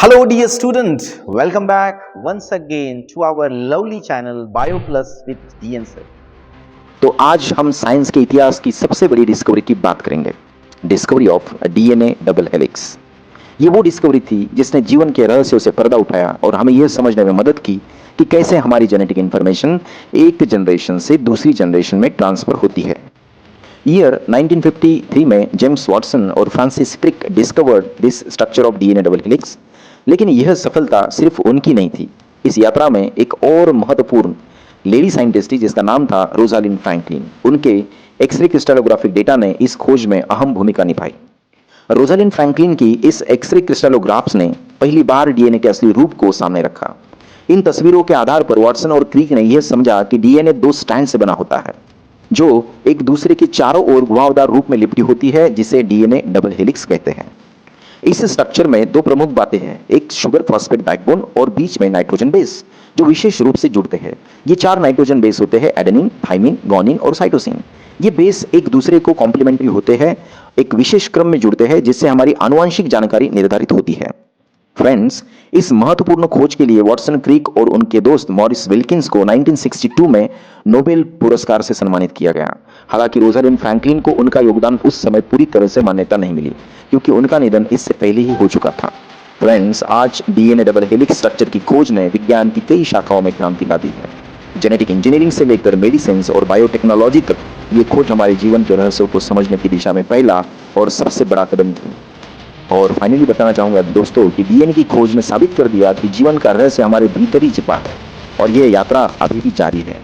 Hello, dear student. Welcome back once again to our lovely channel BioPlus with DN sir. तो आज हम science के इतिहास की सबसे बड़ी डिस्कवरी की बात करेंगे, discovery of DNA double helix. ये वो डिस्कवरी थी जिसने जीवन के रहस्यों से पर्दा उठाया और हमें यह समझने में मदद की कि कैसे हमारी जेनेटिक इंफॉर्मेशन एक जनरेशन से दूसरी जनरेशन में ट्रांसफर होती है। ईयर 1953 में जेम्स वाटसन और Francis Crick discovered this structure of DNA double helix. लेकिन यह सफलता सिर्फ उनकी नहीं थी। इस यात्रा में एक और महत्वपूर्ण लेडी साइंटिस्ट थी जिसका नाम था रोजालिन फ्रैंकलिन। उनके एक्सरे क्रिस्टलोग्राफिक डेटा ने इस खोज में अहम भूमिका निभाई। रोजालिन फ्रैंकलिन की इस एक्सरे क्रिस्टलोग्राफ्स ने पहली बार डीएनए के असली रूप को सामने रखा। इन तस्वीरों के आधार पर वाटसन और क्रिक ने यह समझा कि डीएनए दो स्ट्रैंड से बना होता है जो एक दूसरे के चारों ओर घुमावदार रूप में लिपटी होती है, जिसे डीएनए डबल हेलिक्स कहते हैं। इस स्ट्रक्चर में दो प्रमुख बातें हैं, एक शुगर फॉस्फेट बैकबोन और बीच में नाइट्रोजन बेस जो विशेष रूप से जुड़ते हैं। ये चार नाइट्रोजन बेस होते हैं, एडेनिन, थाइमिन, गुआनिन और साइटोसिन। ये बेस एक दूसरे को कॉम्प्लीमेंट्री होते हैं, एक विशेष क्रम में जुड़ते हैं जिससे हमारी आनुवंशिक जानकारी निर्धारित होती है। फ्रेंड्स, इस महत्वपूर्ण खोज के लिए वाटसन, क्रिक और उनके दोस्त मॉरिस विल्किंस को 1962 में नोबेल पुरस्कार से सम्मानित किया गया। हालांकि रोजालिन फ्रैंकलिन को उनका योगदान उस समय पूरी तरह से मान्यता नहीं मिली क्योंकि उनका निधन इससे पहले ही हो चुका था। फ्रेंड्स, आज डीएनए डबल हेलिक्स स्ट्रक्चर की खोज ने विज्ञान की कई शाखाओं में क्रांति ला दी है। जेनेटिक इंजीनियरिंग से लेकर मेडिसिन और बायोटेक्नोलॉजी तक ये खोज हमारे जीवन के रहस्यों को समझने की दिशा में पहला और सबसे बड़ा कदम थी। और फाइनली बताना चाहूंगा दोस्तों कि डीएनए की खोज ने साबित कर दिया कि जीवन का रहस्य हमारे भीतर ही छिपा है और यह यात्रा अभी भी जारी है।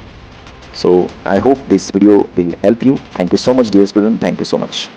So I hope this video will help you. Thank you so much dear student, thank you so much.